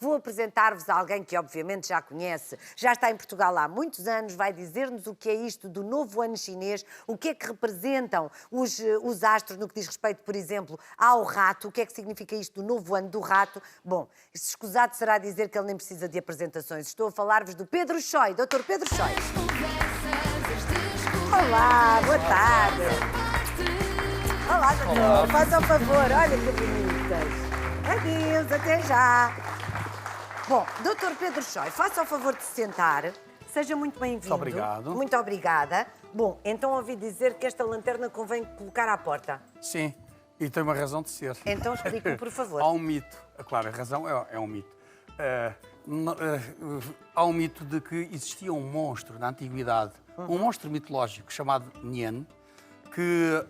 vou apresentar-vos a alguém que obviamente já conhece, já está em Portugal há muitos anos, vai dizer-nos o que é isto do novo ano chinês, o que é que representam os astros no que diz respeito, por exemplo, ao rato, o que é que significa isto do novo ano do rato. Bom, escusado será dizer que ele nem precisa de apresentações. Estou a falar-vos do Pedro Choi, Dr. Pedro Choi. Olá, boa tarde. Olá, doutor. Faça um favor, olha que bonitas. Adeus, até já. Bom, doutor Pedro Choi, faça o favor de se sentar. Seja muito bem-vindo. Muito obrigado. Muito obrigada. Bom, então ouvi dizer que esta lanterna convém colocar à porta. Sim, e tem uma razão de ser. Então explique-me, por favor. Há um mito, claro, a razão é um mito. Há um mito de que existia um monstro na antiguidade, um monstro mitológico chamado Nian, que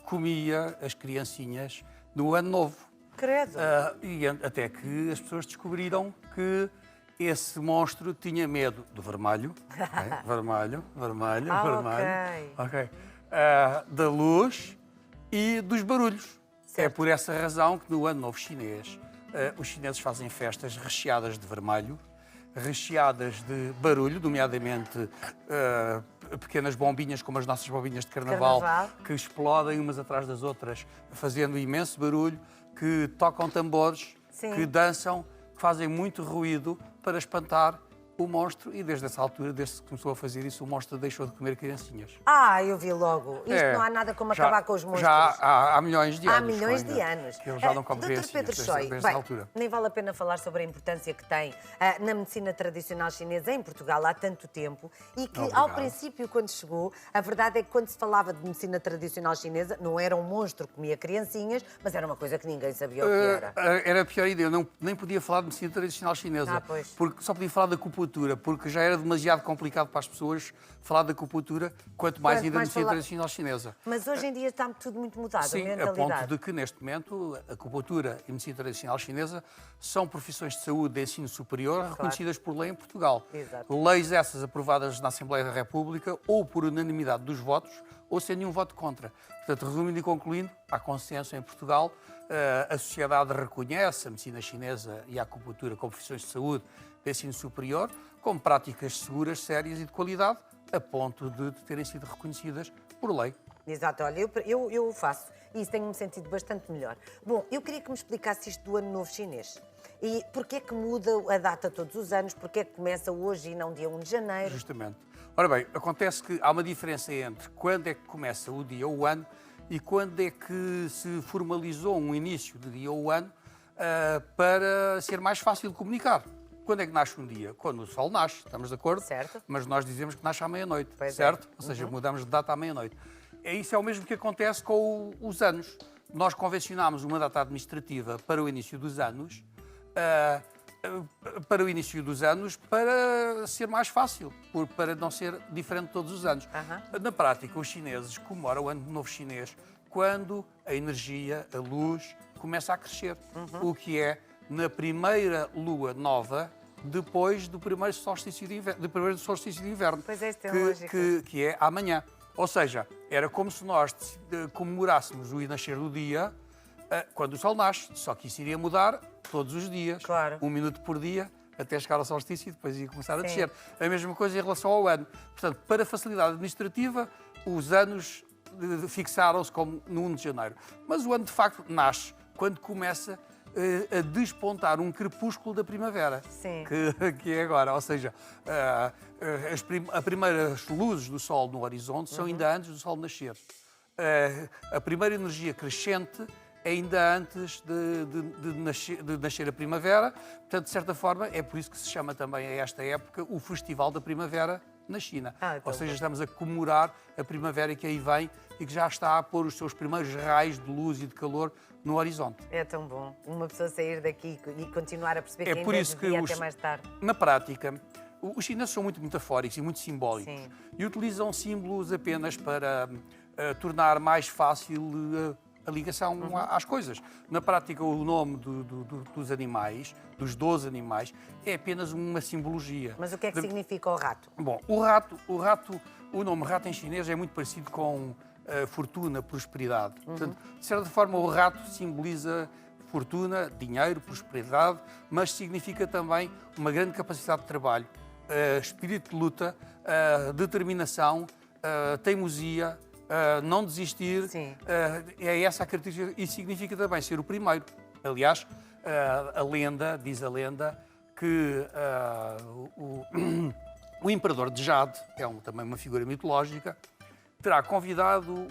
comia as criancinhas no Ano Novo. Credo. E até que as pessoas descobriram que esse monstro tinha medo do vermelho, vermelho, da luz e dos barulhos. Certo. É por essa razão que no Ano Novo Chinês os chineses fazem festas recheadas de vermelho, recheadas de barulho, nomeadamente pequenas bombinhas, como as nossas bombinhas de carnaval, que explodem umas atrás das outras, fazendo imenso barulho, que tocam tambores, Sim. que dançam, que fazem muito ruído para espantar o monstro, e desde essa altura, desde que começou a fazer isso, o monstro deixou de comer criancinhas. Eu vi logo. Isto não há nada como acabar com os monstros. Já há milhões de anos. Há milhões de anos. Que eles já não comem Dr. Pedro Choi, desde essa altura. nem vale a pena falar sobre a importância que tem na medicina tradicional chinesa em Portugal há tanto tempo e que, ao princípio, quando chegou, a verdade é que quando se falava de medicina tradicional chinesa, não era um monstro que comia criancinhas, mas era uma coisa que ninguém sabia o que era. Era a pior ideia. Eu nem podia falar de medicina tradicional chinesa. Porque só podia falar da acupuntura, porque já era demasiado complicado para as pessoas falar da acupuntura, quanto mais ainda da medicina tradicional chinesa. Mas hoje em dia está tudo muito mudado, Sim, a mentalidade. a ponto de que, neste momento, a acupuntura e a medicina tradicional chinesa são profissões de saúde de ensino superior reconhecidas por lei em Portugal. Exato. Leis essas aprovadas na Assembleia da República ou por unanimidade dos votos ou sem nenhum voto contra. Portanto, resumindo e concluindo, há consenso em Portugal, a sociedade reconhece a medicina chinesa e a acupuntura como profissões de saúde de ensino superior, como práticas seguras, sérias e de qualidade, a ponto de terem sido reconhecidas por lei. Exato, olha, eu faço e isso tenho-me sentido bastante melhor. Bom, eu queria que me explicasse isto do Ano Novo Chinês. E porquê é que muda a data todos os anos? Porquê é que começa hoje e não dia 1 de janeiro? Justamente. Ora bem, acontece que há uma diferença entre quando é que começa o dia ou o ano e quando é que se formalizou um início de dia ou ano para ser mais fácil de comunicar. Quando é que nasce um dia? Quando o sol nasce, estamos de acordo? Certo. Mas nós dizemos que nasce à meia-noite, Pois certo? É. Ou seja, mudamos de data à meia-noite. Isso é o mesmo que acontece com os anos. Nós convencionámos uma data administrativa para o início dos anos, para ser mais fácil, para não ser diferente todos os anos. Na prática, os chineses comemoram o Ano Novo Chinês quando a energia, a luz, começa a crescer, o que é na primeira lua nova, depois do primeiro solstício de inverno, Pois é, tem lógica. que é amanhã. Ou seja, era como se nós comemorássemos o nascer do dia quando o sol nasce, só que isso iria mudar todos os dias, 1 minuto por dia, até chegar ao solstício e depois ia começar a descer. A mesma coisa em relação ao ano. Portanto, para facilidade administrativa, os anos fixaram-se como no 1 de janeiro. Mas o ano, de facto, nasce quando começa a despontar um crepúsculo da primavera, que é agora. Ou seja, as primeiras luzes do sol no horizonte são ainda antes do sol nascer. A primeira energia crescente é ainda antes de nascer a primavera. Portanto, de certa forma, é por isso que se chama também a esta época o Festival da Primavera na China. Ou seja, estamos a comemorar a primavera que aí vem e que já está a pôr os seus primeiros raios de luz e de calor no horizonte. É tão bom uma pessoa sair daqui e continuar a perceber que ainda por isso que até mais tarde. Na prática, os chineses são muito metafóricos e muito simbólicos. E utilizam símbolos apenas para tornar mais fácil a ligação às coisas. Na prática, o nome dos animais, dos 12 animais, é apenas uma simbologia. Mas o que é que significa o rato? Bom, o nome rato em chinês é muito parecido com fortuna, prosperidade. Portanto, de certa forma, o rato simboliza fortuna, dinheiro, prosperidade, mas significa também uma grande capacidade de trabalho, espírito de luta, determinação, teimosia, não desistir. É essa a característica e significa também ser o primeiro. Aliás, diz a lenda, que o imperador de Jade, que é também uma figura mitológica, terá convidado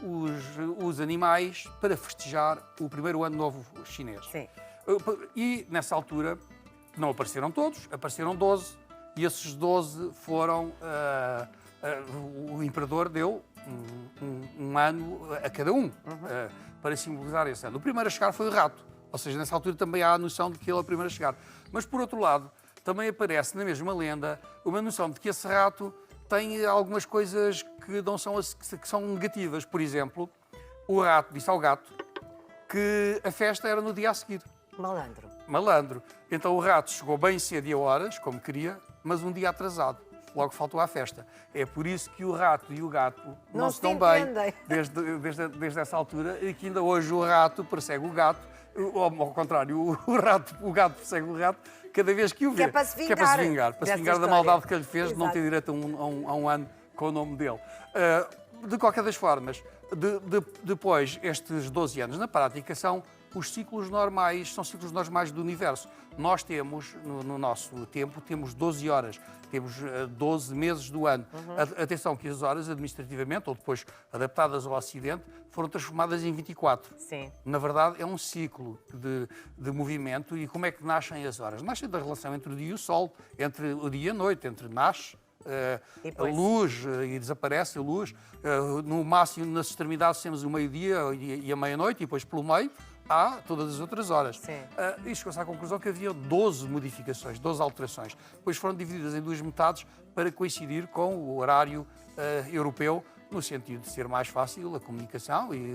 os animais para festejar o primeiro ano novo chinês. Sim. E, nessa altura, não apareceram todos, apareceram 12, e esses 12 foram... o imperador deu um ano a cada um, para simbolizar esse ano. O primeiro a chegar foi o rato, ou seja, nessa altura também há a noção de que ele é o primeiro a chegar. Mas, por outro lado, também aparece na mesma lenda uma noção de que esse rato tem algumas coisas que são negativas. Por exemplo, o rato disse ao gato que a festa era no dia a seguir. Malandro. Malandro. Então o rato chegou bem cedo e a horas, como queria, mas um dia atrasado. Logo faltou à festa. É por isso que o rato e o gato não se dão bem desde essa altura, e que ainda hoje o rato persegue o gato, ou ao contrário, o gato persegue o rato cada vez que o vê. Que é para se vingar. Para se vingar da maldade que ele fez. Exato. De não ter direito a um ano com o nome dele. De qualquer das formas, depois, estes 12 anos na prática são os ciclos normais, são ciclos normais do universo. Nós temos, no nosso tempo, temos 12 horas, temos 12 meses do ano. Atenção que as horas, administrativamente, ou depois adaptadas ao Ocidente, foram transformadas em 24. Sim. Na verdade, é um ciclo de movimento. E como é que nascem as horas? Nascem da relação entre o dia e o sol, entre o dia e a noite, entre nasce a luz e desaparece a luz. No máximo, nas extremidades, temos o meio-dia e a meia-noite, e depois pelo meio há todas as outras horas. E chegou-se à conclusão que havia 12 modificações, 12 alterações. Depois foram divididas em duas metades para coincidir com o horário europeu, no sentido de ser mais fácil a comunicação e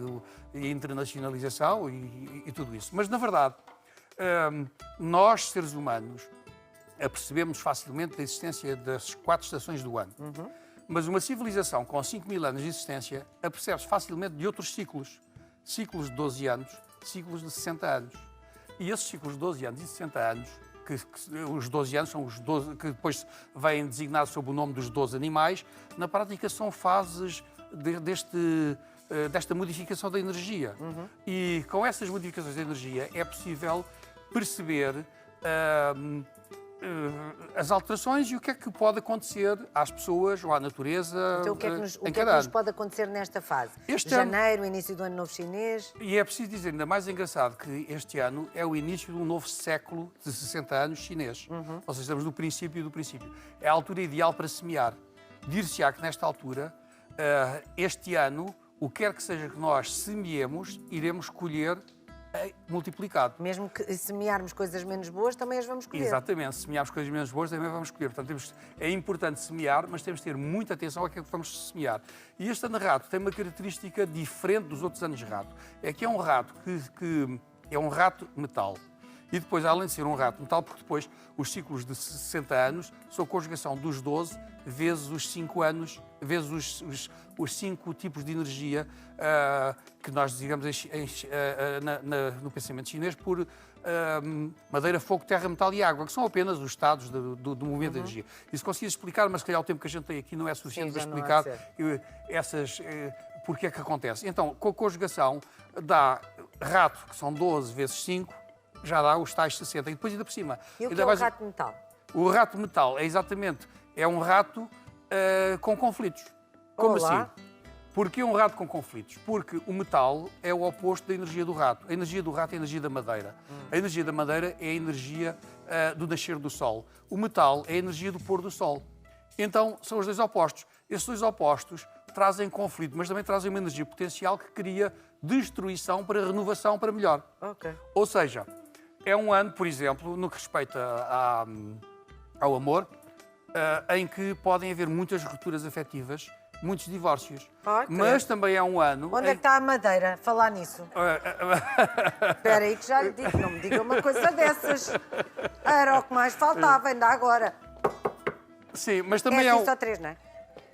a internacionalização e tudo isso. Mas, na verdade, nós, seres humanos, apercebemos facilmente da existência das 4 estações do ano. Mas uma civilização com 5.000 anos de existência apercebe-se facilmente de outros ciclos. Ciclos de 12 anos, ciclos de 60 anos. E esses ciclos de 12 anos e 60 anos, os 12 anos são os 12, que depois vêm designados sob o nome dos 12 animais, na prática são fases desta modificação da energia. E com essas modificações da energia é possível perceber as alterações e o que é que pode acontecer às pessoas ou à natureza. Então, o que é que nos pode acontecer nesta fase? Janeiro, início do ano novo chinês. E é preciso dizer, ainda mais engraçado, que este ano é o início de um novo século de 60 anos chinês. Ou seja, estamos no princípio do princípio. É a altura ideal para semear. Dir-se-á que nesta altura, este ano, o que quer que seja que nós semeemos, iremos colher multiplicado. Mesmo que semearmos coisas menos boas, também as vamos colher. Exatamente, se semearmos coisas menos boas, também vamos colher. Portanto, é importante semear, mas temos de ter muita atenção àquilo que vamos semear. E este ano rato tem uma característica diferente dos outros anos rato. É que é um rato que é um rato metal. E depois, além de ser um rato metal, porque depois os ciclos de 60 anos são a conjugação dos 12 vezes os 5 anos, vezes os 5 tipos de energia que nós designamos no pensamento chinês por madeira, fogo, terra, metal e água, que são apenas os estados do movimento de energia. Isso consigo explicar, mas se calhar o tempo que a gente tem aqui não é suficiente para explicar porque é que acontece. Então, com a conjugação, dá rato, que são 12 vezes 5, já dá os tais 60. E depois ainda por cima. E o que é o rato metal? O rato metal é um rato com conflitos. Como assim? Porquê um rato com conflitos? Porque o metal é o oposto da energia do rato. A energia do rato é a energia da madeira. A energia da madeira é a energia do nascer do sol. O metal é a energia do pôr do sol. Então, são os dois opostos. Esses dois opostos trazem conflito, mas também trazem uma energia potencial que cria destruição para renovação para melhor. Ou seja, é um ano, por exemplo, no que respeita ao amor, em que podem haver muitas rupturas afetivas, muitos divórcios. Mas também é um ano... Onde é que está a madeira? Falar nisso. Espera aí que já lhe digo, não me diga uma coisa dessas. Era o que mais faltava, ainda agora. Sim, mas também só 3, não é?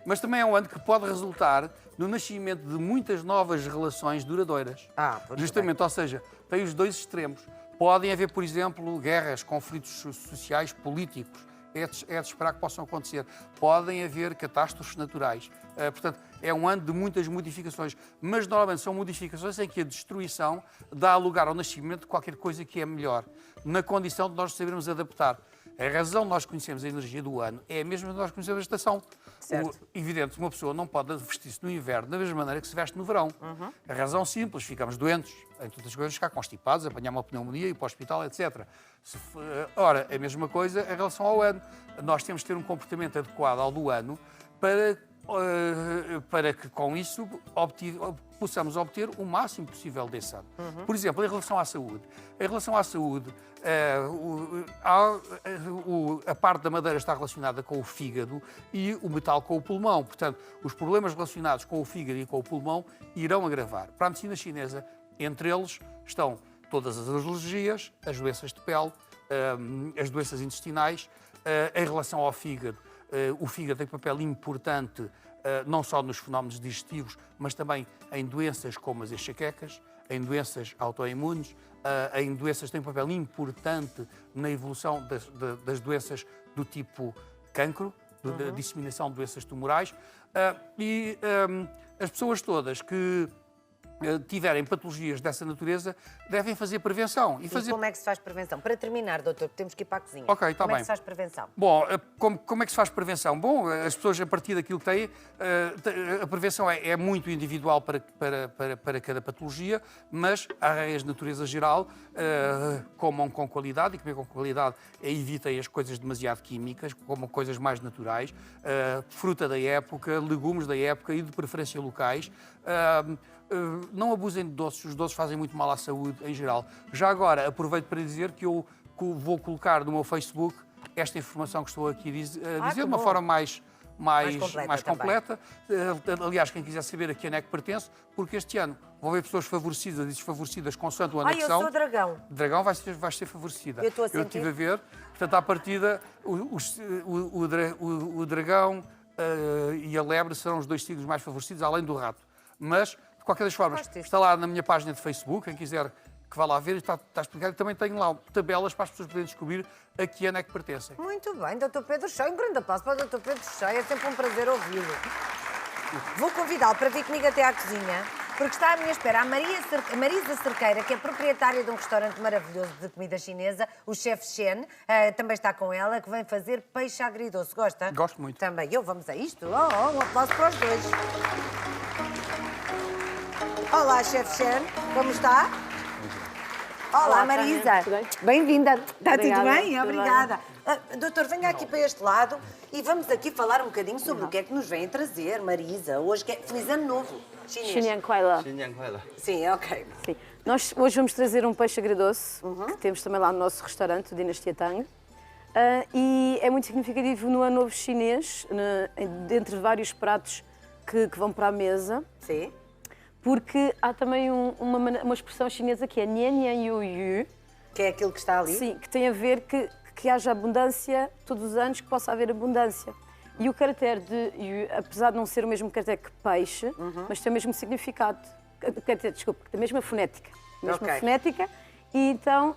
Mas também é um ano que pode resultar no nascimento de muitas novas relações duradouras. Justamente, ou seja, tem os dois extremos. Podem haver, por exemplo, guerras, conflitos sociais, políticos. É de esperar que possam acontecer. Podem haver catástrofes naturais. Portanto, é um ano de muitas modificações, mas normalmente são modificações em que a destruição dá lugar ao nascimento de qualquer coisa que é melhor, na condição de nós sabermos adaptar. A razão de nós conhecermos a energia do ano é a mesma de nós conhecermos a estação. Evidente, uma pessoa não pode vestir-se no inverno da mesma maneira que se veste no verão. A razão simples, ficamos doentes, em todas as coisas, ficar constipados, apanhar uma pneumonia, ir para o hospital, etc. Ora, a mesma coisa em relação ao ano. Nós temos de ter um comportamento adequado ao do ano para que com isso possamos obter o máximo possível desse ano. Por exemplo, em relação à saúde. Em relação à saúde, a parte da madeira está relacionada com o fígado e o metal com o pulmão. Portanto, os problemas relacionados com o fígado e com o pulmão irão agravar. Para a medicina chinesa, entre eles estão todas as alergias, as doenças de pele, as doenças intestinais. Em relação ao fígado, o fígado tem um papel importante não só nos fenómenos digestivos, mas também em doenças como as enxaquecas, em doenças autoimunes, em doenças que têm um papel importante na evolução das doenças do tipo cancro, da disseminação de doenças tumorais. As pessoas todas que tiverem patologias dessa natureza, devem fazer prevenção. E como é que se faz prevenção? Para terminar, doutor, temos que ir para a cozinha. Ok, está bem. Como é que se faz prevenção? Bom, como é que se faz prevenção? Bom, as pessoas, a partir daquilo que têm, a prevenção é muito individual para cada patologia, mas há regras de natureza geral, comam com qualidade, e comer com qualidade evitem as coisas demasiado químicas, comam coisas mais naturais, fruta da época, legumes da época e de preferência locais. Não abusem de doces, os doces fazem muito mal à saúde em geral. Já agora, aproveito para dizer que eu vou colocar no meu Facebook esta informação que estou aqui a dizer de uma forma mais completa. Aliás, quem quiser saber a quem é que pertence, porque este ano vão haver pessoas favorecidas e desfavorecidas consoante o ano que são. Eu sou dragão. Dragão vai ser favorecida. Eu estive a ver, portanto, à partida, o dragão e a lebre serão os dois signos mais favorecidos, além do rato. Mas, de qualquer das formas, está lá na minha página de Facebook, quem quiser que vá lá ver, está explicado. E também tenho lá tabelas para as pessoas poderem descobrir a que ano é que pertencem. Muito bem, Dr. Pedro Cheio, um grande aplauso para o Dr. Pedro Cheio, é sempre um prazer ouvi-lo. Vou convidá-lo para vir comigo até à cozinha, porque está à minha espera a Marisa Cerqueira, que é proprietária de um restaurante maravilhoso de comida chinesa, o Chef Shen, também está com ela, que vem fazer peixe agridoce. Gosta? Gosto muito. Também eu, vamos a isto? Um aplauso para os dois. Olá, Chef Shen, como está? Olá, Marisa. Bem-vinda. Está tudo bem? Obrigada. Doutor, venha aqui para este lado e vamos aqui falar um bocadinho sobre o que é que nos vem trazer, Marisa. Hoje que é Feliz Ano Novo chinês. Xinyan Kuai Sim, ok. Sim. Nós hoje vamos trazer um peixe agridoce, que temos também lá no nosso restaurante, o Dinastia Tang. E é muito significativo no Ano Novo chinês, dentre vários pratos que vão para a mesa. Sim. Porque há também uma expressão chinesa que é Nian Nian Yu Yu. Que é aquilo que está ali? Sim, que tem a ver que haja abundância todos os anos, que possa haver abundância. E o caractere de Yu, apesar de não ser o mesmo caractere que peixe, mas tem o mesmo significado. Desculpa, tem a mesma fonética. Fonética. E então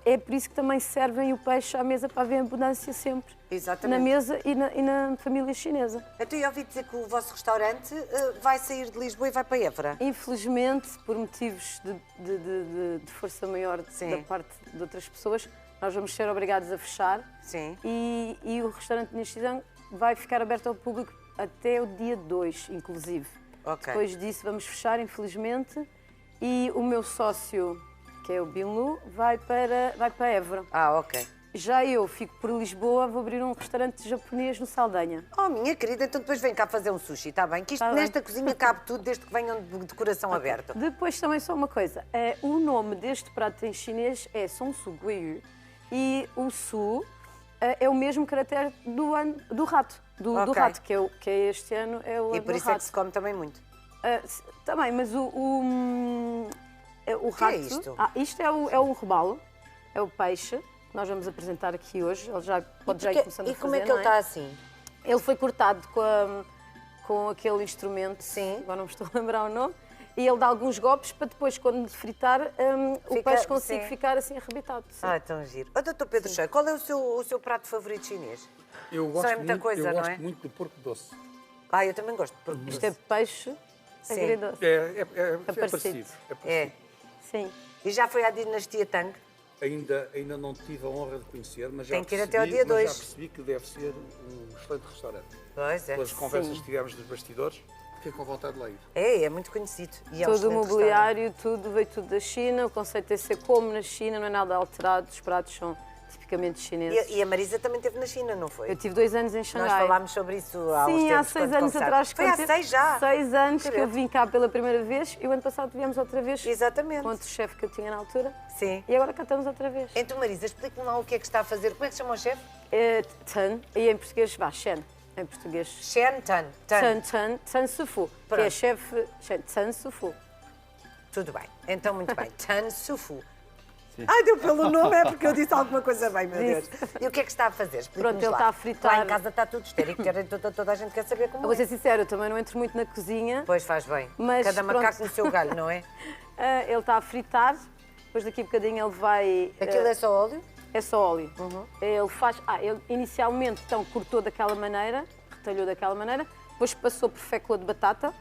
é por isso que também servem o peixe à mesa para haver abundância sempre. Exatamente. Na mesa e na família chinesa. Então, eu ouvi dizer que o vosso restaurante vai sair de Lisboa e vai para Évora. Infelizmente, por motivos de força maior da parte de outras pessoas, nós vamos ser obrigados a fechar. Sim. E o restaurante Dinastia vai ficar aberto ao público até o dia 2, inclusive. Okay. Depois disso vamos fechar, infelizmente. E o meu sócio, que é o Binlu, vai para Évora. Ok. Já eu fico por Lisboa, vou abrir um restaurante japonês no Saldanha. Oh, minha querida, então depois vem cá fazer um sushi, está bem? Que isto nesta cozinha cabe tudo, desde que venham de coração aberto. Depois também só uma coisa, o nome deste prato em chinês é Songsu Guiyu e o Su é o mesmo caractere do rato, do rato, que é este ano é o E por isso rato. é que se come também muito. Também, mas o rato... é isto? Isto é o robalo, é o peixe. Nós vamos apresentar aqui hoje, ele já pode já ir começando a fazer, como é que ele está assim? Ele foi cortado com aquele instrumento, Sim. agora não me estou a lembrar o nome, e ele dá alguns golpes para depois, quando fritar, o peixe consiga sim. ficar assim arrebitado. Sim. Ah, tão giro. Ó, doutor Pedro Cheio, qual é o seu prato favorito chinês? Eu Só é muita coisa, eu não gosto é? muito de porco doce. Ah, eu também gosto de porco Isto doce. é peixe Sim. agridoce. É parecido. parecido. É. Sim. E já foi à dinastia Tang? Ainda não tive a honra de conhecer, mas já Tem que ir percebi, até ao dia 2. já percebi que deve ser um excelente restaurante. Pois é. Pelas conversas Sim. que tivemos dos bastidores, fiquei com vontade de lá ir. É muito conhecido. E é um Todo o excelente mobiliário, tudo veio tudo da China. O conceito é ser como na China, não é nada alterado. Os pratos são tipicamente chineses. restaurante. E a Marisa também esteve na China, não foi? Eu tive 2 anos em Nós Xangai. falámos sobre isso há uns Sim, tempos. há 6 quando anos conversámos. atrás. Foi há quando 6 já? 6 anos que eu Credo. vim cá pela primeira vez e o ano passado viemos outra vez. Exatamente. Com outro chefe que eu tinha na altura. Sim. E agora cá estamos outra vez. Então, Marisa, explique-me lá o que é que está a fazer. Como é que se chama o chefe? É Tan, e em português, Shen. Em português. Shen Tan. Tan Sufu, que Pronto. é chefe Tan Sufu. Tudo bem. Então, muito bem. Tan Sufu. Ai, deu pelo nome, é porque eu disse alguma coisa bem, meu Deus. E o que é que está a fazer? Explique-nos Pronto, ele lá. está a fritar. Lá em casa está tudo histérico, toda a gente quer saber como Eu vou é. ser sincera, eu também não entro muito na cozinha. Pois faz bem. Mas Cada pronto. macaco no seu galho, não é? Ele está a fritar, depois daqui a bocadinho ele vai... Aquilo é só óleo? É só óleo. Ele faz... ele inicialmente então cortou daquela maneira, retalhou daquela maneira, depois passou por fécula de batata,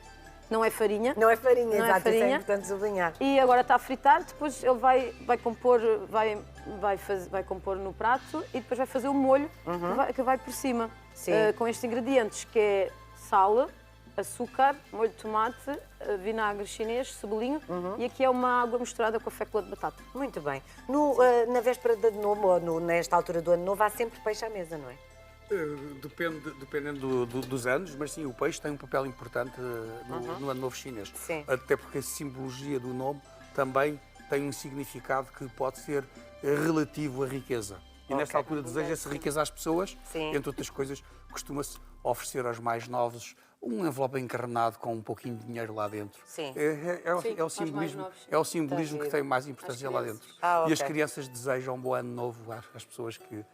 não é farinha. Não é farinha, Não é exato, isso é farinha. importante sublinhar. E agora está a fritar, depois ele vai compor no prato e depois vai fazer o molho que vai por cima. Sim. Com estes ingredientes, que é sal, açúcar, molho de tomate, vinagre chinês, cebolinho e aqui é uma água misturada com a fécula de batata. Muito bem. Na véspera de ano novo, ou nesta altura do ano novo, há sempre peixe à mesa, não é? Dependendo dos anos, mas sim, o peixe tem um papel importante no Ano Novo Chinês. Sim. Até porque a simbologia do nome também tem um significado que pode ser relativo à riqueza. E nesta altura deseja-se riqueza às pessoas, Sim. entre outras coisas, costuma-se oferecer aos mais novos um envelope encarnado com um pouquinho de dinheiro lá dentro. Sim. É o simbolismo que tem mais importância lá dentro. Ah, E as ok. crianças desejam um bom ano novo às pessoas que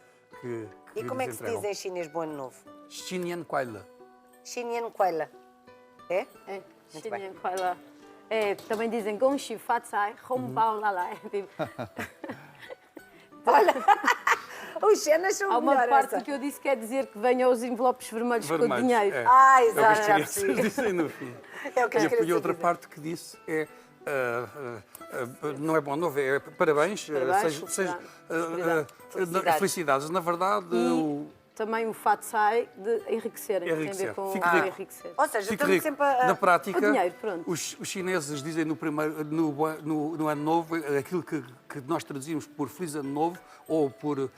E como é que lhes se entregam. diz em chinês bom ano novo? Xinyan Kuaila. Xinyan Kuela. É? É, Muito bem. Xinyan Kuala. Também dizem Gong Xi Fa Cai, Hong Bao La Lai. Os cenas são Há uma melhor parte essa. que eu disse que quer dizer que venham os envelopes vermelhos com o Vermelhos, dinheiro. é. Ah, É o que exato, as já crianças percebi. dizem no fim. É o que as E crianças a outra dizem. parte que disse é não é bom novo, é parabéns, Parabéns, seja, Felicidades. felicidades. Na verdade, Também o Fat Sai de enriquecer. Tem a Enriquecer. ver com Fique o rico. enriquecer. Ou seja, fique estamos rico. sempre a... Na prática, O dinheiro, pronto. os chineses dizem no Ano Novo aquilo que nós traduzimos por Feliz Ano Novo ou por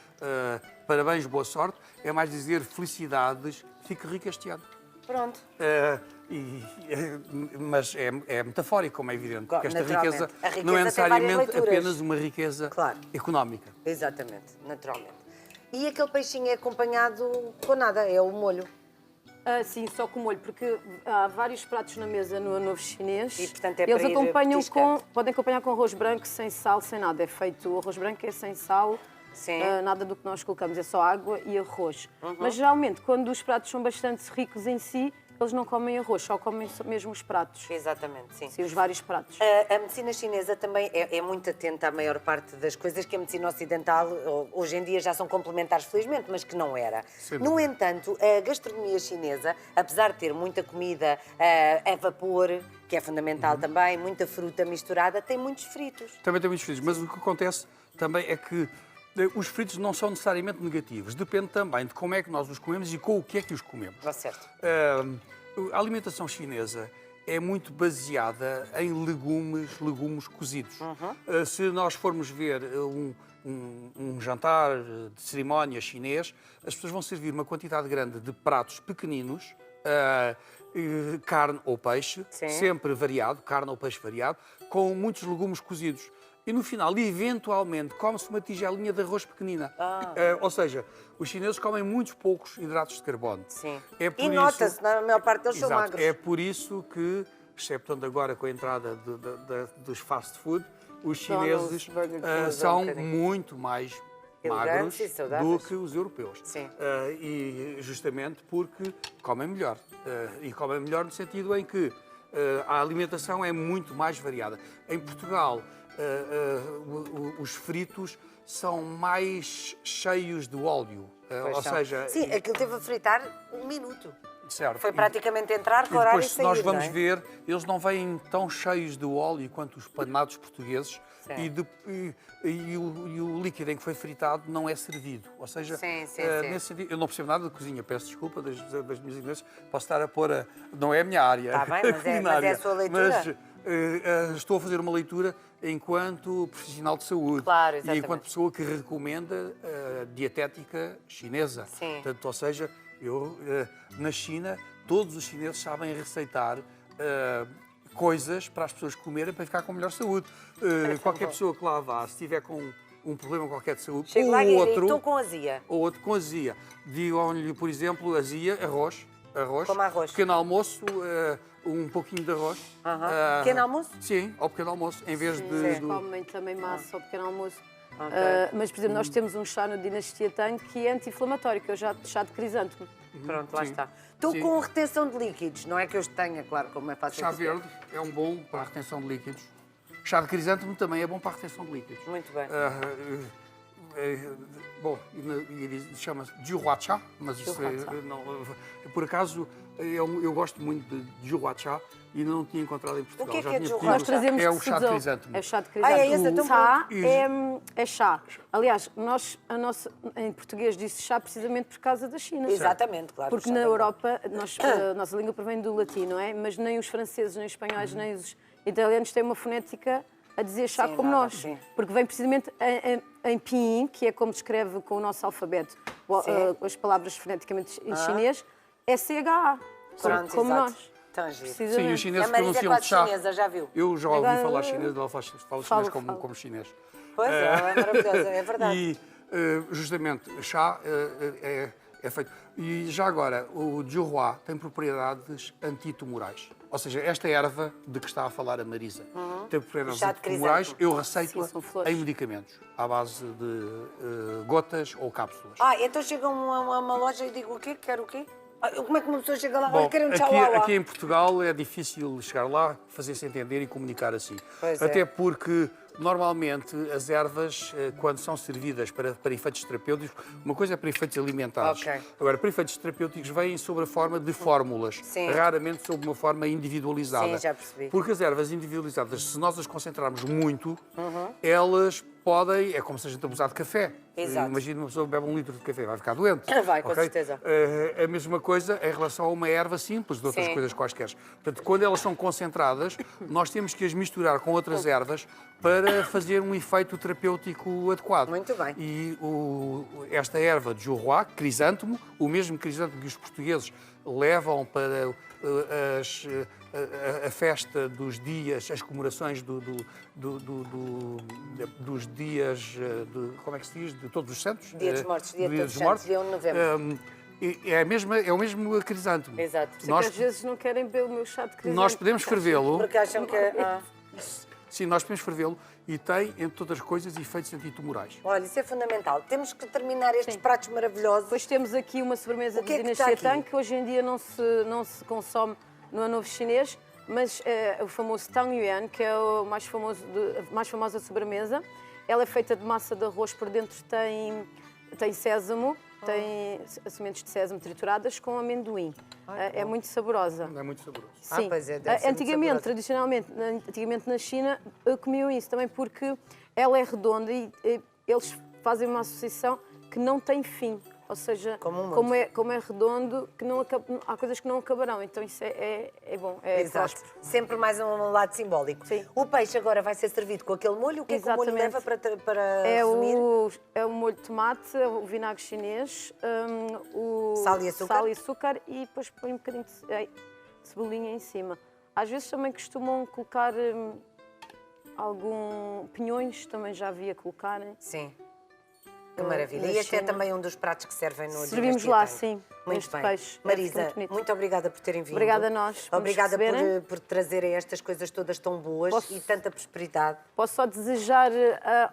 parabéns, boa sorte, é mais dizer felicidades, fique rico este ano. Pronto. Mas é metafórico, como é evidente, porque esta Naturalmente. riqueza A riqueza não é tem necessariamente várias leituras. apenas uma riqueza Claro. económica. Exatamente, naturalmente. E aquele peixinho é acompanhado com nada, é o molho. Sim, só com molho, porque há vários pratos na mesa no Ano Novo Chinês. E, portanto, é eles para ir acompanham petiscando. podem acompanhar com arroz branco, sem sal, sem nada. É feito, o arroz branco é sem sal, Sim. nada do que nós colocamos, é só água e arroz. Mas geralmente, quando os pratos são bastante ricos em si, eles não comem arroz, só comem mesmo os pratos. Exatamente, sim. Sim, os vários pratos. A medicina chinesa também é muito atenta à maior parte das coisas que a medicina ocidental, hoje em dia, já são complementares, felizmente, mas que não era. Sem No dúvida. entanto, a gastronomia chinesa, apesar de ter muita comida a vapor, que é fundamental também, muita fruta misturada, tem muitos fritos. Também tem muitos fritos, mas o que acontece também é que os fritos não são necessariamente negativos. Depende também de como é que nós os comemos e com o que é que os comemos. Está certo. A alimentação chinesa é muito baseada em legumes cozidos. Se nós formos ver um jantar de cerimónia chinês, as pessoas vão servir uma quantidade grande de pratos pequeninos, carne ou peixe, Sim. sempre variado, carne ou peixe variado, com muitos legumes cozidos. E no final, eventualmente, come-se uma tigelinha de arroz pequenina. Ou seja, os chineses comem muitos poucos hidratos de carbono. Sim. É por E isso- nota-se, na maior parte deles são Exato. magros. É por isso que, exceptuando agora com a entrada dos fast food, os chineses Burger King, são um bocadinho. muito mais Elegantes magros e saudáveis. do que os europeus. Sim. E justamente porque comem melhor. E comem melhor no sentido em que a alimentação é muito mais variada. Em Portugal, os fritos são mais cheios de óleo. Ou seja... Sim, aquilo teve a fritar 1 minuto. Certo. Foi praticamente entrar, E corar depois, e se sair, nós vamos não é? ver, eles não vêm tão cheios de óleo quanto os panados portugueses e o líquido em que foi fritado não é servido. Ou seja, nesse sentido, eu não percebo nada de cozinha, peço desculpa das minhas ignorâncias, posso estar a pôr não é a minha área. Está bem, mas é a sua leitura. Mas estou a fazer uma leitura enquanto profissional de saúde. Claro, e exatamente. enquanto pessoa que recomenda dietética chinesa. Sim. Portanto, ou seja, na China, todos os chineses sabem receitar coisas para as pessoas comerem para ficar com melhor saúde. Qualquer pessoa que lá vá, se tiver com um problema qualquer de saúde, Chego lá e estou com azia. ou outro com azia, digam-lhe, por exemplo, azia, arroz, Como arroz. pequeno almoço, um pouquinho de arroz. Pequeno almoço? Sim, ao pequeno almoço, em vez Eles de... comem também massa ao pequeno almoço. Ok. Mas, por exemplo, nós temos um chá no Dinastia Tang que é anti-inflamatório, que é o chá de crisântemo. Pronto, lá Sim. está. Estou Sim. com retenção de líquidos, não é que eu os tenha, claro, como é fácil. Chá dizer. verde é um bom para a retenção de líquidos. Chá de crisântemo também é bom para a retenção de líquidos. Muito bem. Bom, chama-se Jiuhuacha, mas isso por acaso eu gosto muito de Jiuhuacha e ainda não tinha encontrado em Portugal. O que é Já que é tinha Jiuhuacha? Nós trazemos É de o chá de Suzhou. crisântemo. É o chá de é crisântemo. esse, então Chá pronto. é chá. Aliás, em português disse chá precisamente por causa da China. Exatamente, claro. Porque chá na verde. Europa, a nossa língua provém do latim, não é? Mas nem os franceses, nem os espanhóis, nem os italianos têm uma fonética a dizer chá Sim, como nada, nós. sim. Porque vem precisamente em pinyin, que é como se escreve com o nosso alfabeto as palavras foneticamente em chinês, é CHA. Pronto, como exato. nós. Tão giro. Sim, Precisamente. os chineses A Marisa é pronunciam quase chá. chinesa, já viu? Eu já ouvi Agora, falar chinês, ela fala chinês falo. como chinês. Pois é maravilhosa, é verdade. E justamente chá é feito. E já agora, o Jiuhua tem propriedades antitumorais. Ou seja, esta erva de que está a falar a Marisa tem propriedades Chá de antitumorais. crisântemo. Eu receito-a Sim, são flores. em medicamentos, à base de gotas ou cápsulas. Então chega a uma loja e digo o quê? Quero o quê? Como é que uma pessoa chega lá? Bom, Olha, quero um aqui, tchau aqui em Portugal é difícil chegar lá, fazer-se entender e comunicar assim. Pois é. Até porque, normalmente, as ervas, quando são servidas para efeitos terapêuticos, uma coisa é para efeitos alimentares. Ok. Agora, para efeitos terapêuticos, vêm sob a forma de fórmulas, Sim. raramente sob uma forma individualizada. Sim, já percebi. Porque as ervas individualizadas, se nós as concentrarmos muito, elas podem... É como se a gente abusar de café. Exato. Imagina uma pessoa bebe 1 litro de café, vai ficar doente. Vai, com ok? certeza. A mesma coisa em relação a uma erva simples, de outras Sim. coisas quaisquer. Portanto, quando elas são concentradas, nós temos que as misturar com outras ervas para fazer um efeito terapêutico adequado. Muito bem. E esta erva de Jiuhua, crisântemo, o mesmo crisântemo que os portugueses levam para a festa dos dias, as comemorações dos dias, como é que se diz? De Todos os Santos? Dia dos Mortos, dia de Todos os Santos, Mortos. dia 1 de novembro. É o mesmo crisântemo. Exato. Nós, Às vezes não querem beber o meu chá de crisântemo. nós podemos fervê-lo. Porque acham que... Sim, nós podemos fervê-lo e tem, entre outras coisas, efeitos antitumorais. Olha, isso é fundamental. Temos que terminar estes pratos maravilhosos. Depois temos aqui uma sobremesa O que é de que está Dinastia aqui? Tang, que hoje em dia não se consome no Ano Novo Chinês, mas é o famoso Tang Yuan, que é a mais famosa sobremesa. Ela é feita de massa de arroz, por dentro tem sésamo, tem sementes de sésamo trituradas com amendoim. É muito saborosa. É muito saboroso. Sim. Pois é, deve ser muito saborosa. Antigamente na China, comiam isso também porque ela é redonda e eles fazem uma associação que não tem fim. Ou seja, Como o mundo. como é redondo, que não há coisas que não acabarão. Então isso é bom, é Exato. próspero. Sempre mais um lado simbólico. Sim. O peixe agora vai ser servido com aquele molho. O que é que o molho Exatamente. leva para É resumir? o molho de tomate, o vinagre chinês, o Sal e açúcar? sal e açúcar e depois põe um bocadinho de cebolinha em cima. Às vezes também costumam colocar algum pinhões, também já havia colocarem. Sim. Que maravilha. E este é também um dos pratos que servem no Servimos Dinastia lá, Tang. sim, Muito este bem. peixe. Marisa, É muito muito obrigada por terem vindo. Obrigada a nós por nos Obrigada receberem. por trazerem estas coisas todas tão boas e tanta prosperidade. Posso só desejar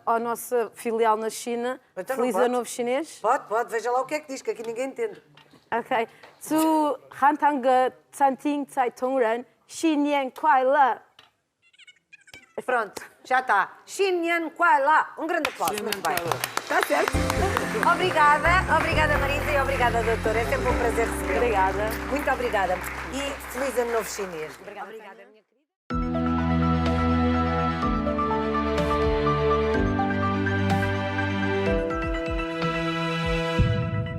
à nossa filial na China Então não feliz pode. Ano Novo Chinês. Pode, veja lá o que é que diz, que aqui ninguém entende. Ok. Zu Hantang Zanting Zai Tongren Xinyan Kuai La. Pronto, já está. Xinyan Kuai La. Um grande aplauso, muito bem. Está certo? Obrigada Marisa e obrigada doutora. É sempre um prazer receber. Obrigada. Muito obrigada. E feliz ano novo chinês. Obrigada. Obrigada.